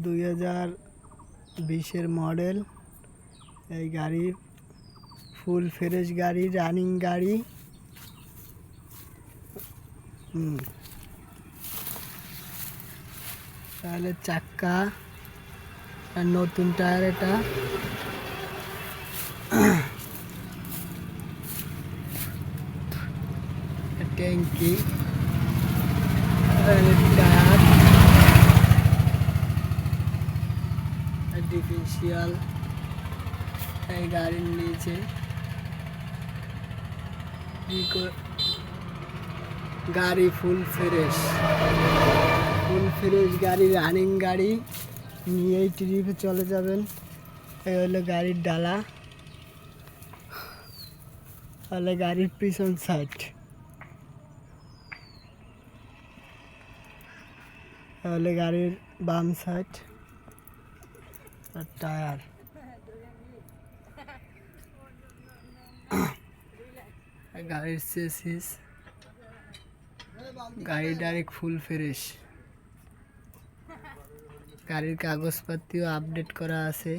2020-এর model. এই গাড়ি full fresh গাড়ি, রানিং গাড়ি। তাহলে চাক্কা আর নতুন টায়ার, এটা ট্যাঙ্কি, টায়ার, ডিফারেন্সিয়াল। এই গাড়ির নিচে গাড়ি ফুল ফ্রেশ গাড়ি, রানিং গাড়ি নিয়েই ট্রিপে চলে যাবেন। এই হলো গাড়ির ডালা, তাহলে গাড়ির পিছন সাইড, তাহলে গাড়ির বাম সাইড আর টায়ার। গাড়ির চেসিস, গাড়ি ডাইরেক্ট ফুল ফ্রেশ। গাড়ির কাগজপত্রও আপডেট করা আছে।